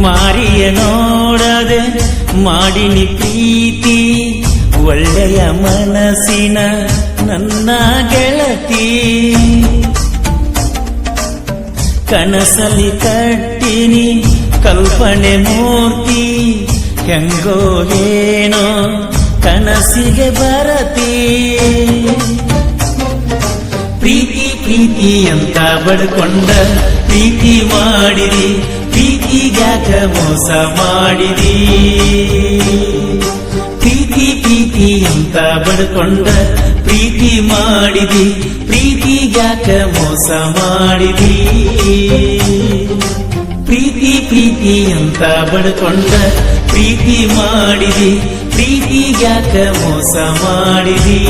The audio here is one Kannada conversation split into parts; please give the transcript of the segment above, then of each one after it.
ಮಾರಿಯ ನೋಡದೆ ಮಾಡಿನಿ ಪ್ರೀತಿ ಒಳ್ಳೆಯ ಮನಸ್ಸಿನ ನನ್ನ ಗೆಳತಿ ಕನಸಲಿ ಕಟ್ಟಿನಿ ಕಲ್ಪನೆ ಮೂರ್ತಿ ಹೆಂಗೋ ಏನೋ ಕನಸಿಗೆ ಬರತಿ ಪ್ರೀತಿ ಪ್ರೀತಿ ಅಂತ ಬಡ್ಕೊಂಡ ಪ್ರೀತಿ ಮಾಡಿದಿ ಪ್ರೀತಿಗ್ಯಾಕ ಮೋಸ ಮಾಡಿದಿ ಪ್ರೀತಿ ಪ್ರೀತಿ ಅಂತ ಬಡ್ಕೊಂಡ ಪ್ರೀತಿ ಮಾಡಿದಿ ಪ್ರೀತಿಗ್ಯಾಕ ಮೋಸ ಮಾಡಿದಿ ಪ್ರೀತಿ ಪ್ರೀತಿ ಅಂತ ಬಡ್ಕೊಂಡ ಪ್ರೀತಿ ಮಾಡಿದಿ ಪ್ರೀತಿಗ್ಯಾಕ ಮೋಸ ಮಾಡಿದಿ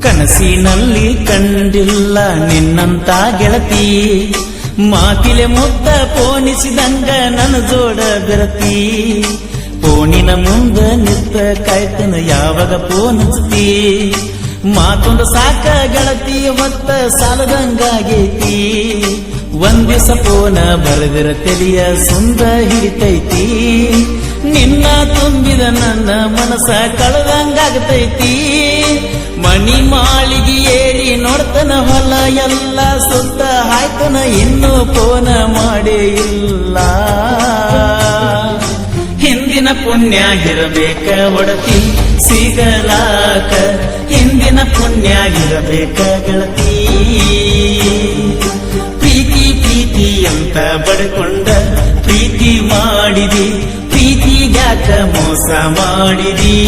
ಕನಸಿನಲ್ಲಿ ಕಂಡಿಲ್ಲ ನಿನ್ನಂತ ಗೆಳತಿ ಮಾತಿಲೆ ಮುದ್ದ ಪೋಣಿಸಿದಂಗ ನನ್ನ ಜೋಡ ಬೆರತಿ ಪೋಣಿನ ಮುಂದ ನಿಂತ ಕಾಯ್ತನ ಯಾವಾಗ ಪೋಣಿಸ್ತಿ ಮಾತೊಂದು ಸಾಕ ಗೆಳತಿ ಹೊತ್ತ ಸಾಲದಂಗಾಗೈತಿ ಒಂದ್ ದಿವಸ ಪೋನ ಬರೆದಿರ ತೆಲಿಯ ಸುಂದ ಹಿಡಿತೈತಿ ನಿನ್ನ ತುಂಬಿದ ನನ್ನ ಮನಸ ಕಳೆದಂಗಾಗತೈತಿ ಮನಿ ಮಾಳಿಗೆ ಏರಿ ನೋಡ್ತನ ಹೊಲ ಎಲ್ಲ ಸುತ್ತ ಹಾಯ್ತನ ಇನ್ನೂ ಫೋನ ಮಾಡೇ ಇಲ್ಲ ಹಿಂದಿನ ಪುಣ್ಯ ಇರಬೇಕ ಒಡತಿ ಸಿಗಲಾಕ ಹಿಂದಿನ ಪುಣ್ಯ ಇರಬೇಕ ಗೆಳತಿ ಪ್ರೀತಿ ಪ್ರೀತಿ ಅಂತ ಬಡ್ಕೊಂಡ ಪ್ರೀತಿ ಮಾಡಿದಿ ಪ್ರೀತಿಗ್ಯಾಕ ಮೋಸ ಮಾಡಿದಿ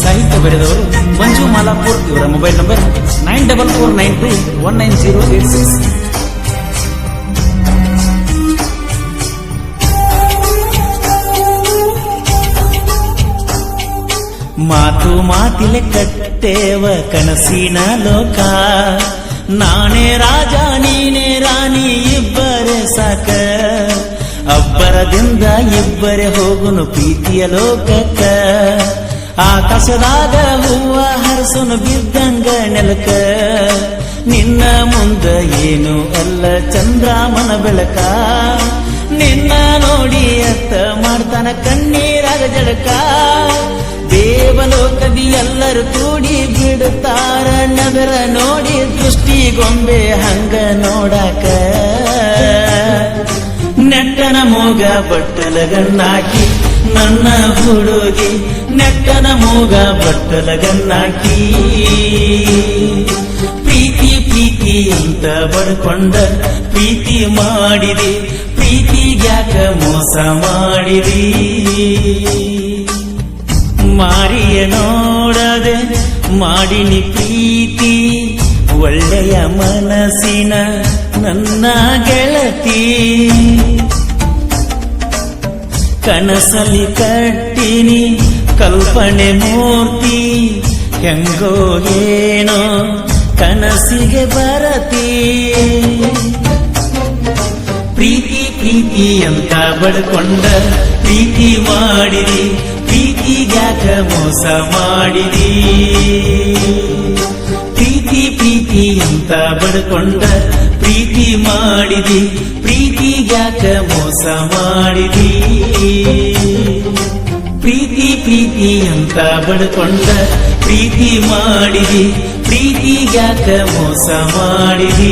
ಸಾಹಿತ್ಯ ಬರೆದವರು ಮಂಜು ಮಾಲಾಪುರ್ ಇವರ ಮೊಬೈಲ್ ನಂಬರ್ 9449219086 ಮಾತು ಮಾತಿಲೆ ಕಟ್ಟೇವ ಕನಸಿನ ಲೋಕ ನಾನೇ ರಾಜ ನೀನೇ ರಾಣಿ ಇಬ್ಬರೇ ಸಾಕ ಅಬ್ಬರದಿಂದ ಇಬ್ಬರೇ ಹೋಗುನು ಪ್ರೀತಿಯ ಲೋಕಕ್ಕ ಆಕಾಶದಾಗ ಹೂವ ಹರಸುನು ಬಿದ್ದಂಗ ನೆಲಕ ನಿನ್ನ ಮುಂದ ಏನು ಅಲ್ಲ ಚಂದ್ರಮನ ಬೆಳಕ ನಿನ್ನ ನೋಡಿ ಅತ್ತ ಮಾಡ್ತಾನ ಕಣ್ಣೀರಾಗ ಜಳಕ ದೇವಲೋಕದಿ ಎಲ್ಲರೂ ಕೂಡಿ ಬಿಡುತ್ತಾರ ನಗರ ನೋಡಿ ದೃಷ್ಟಿಗೊಂಬೆ ಹಂಗ ನೋಡಾಕ ನೆಟ್ಟನ ಮೂಗ ಬಟ್ಟಲಗನ್ನಾಕಿ ನನ್ನ ಹುಡುಗಿ ನೆಟ್ಟನ ಮೂಗ ಬಟ್ಟಲಗನ್ನಾಕಿ ಪ್ರೀತಿ ಪ್ರೀತಿ ಅಂತ ಬಡ್ಕೊಂಡ ಪ್ರೀತಿ ಮಾಡಿದಿ ಪ್ರೀತಿಗ್ಯಾಕ ಮೋಸ ಮಾಡಿದಿ ಮಾರಿಯ ನೋಡದೆ ಮಾಡಿನಿ ಪ್ರೀತಿ ಒಳ್ಳೆಯ ಮನಸ್ಸಿನ ನನ್ನ ಗೆಳತಿ ಕನಸಲಿ ಕಟ್ಟಿನಿ ಕಲ್ಪನೆ ಮೂರ್ತಿ ಹೆಂಗೋ ಏನೋ ಕನಸಿಗೆ ಬರತಿ ಪ್ರೀತಿ ಪ್ರೀತಿ ಅಂತ ಬಡ್ಕೊಂಡ ಪ್ರೀತಿ ಮಾಡಿದಿ ಪ್ರೀತಿಗ್ಯಾಕ ಮೋಸ ಮಾಡಿದಿ ಪ್ರೀತಿ ಪ್ರೀತಿ ಅಂತ ಬಡ್ಕೊಂಡ ಪ್ರೀತಿ ಮಾಡಿದಿ ಪ್ರೀತಿಗ್ಯಾಕ ಮೋಸ ಮಾಡಿದಿ ಪ್ರೀತಿ ಪ್ರೀತಿ ಅಂತ ಬಡ್ಕೊಂಡ ಪ್ರೀತಿ ಮಾಡಿದಿ ಪ್ರೀತಿಗ್ಯಾಕ ಮೋಸ ಮಾಡಿದಿ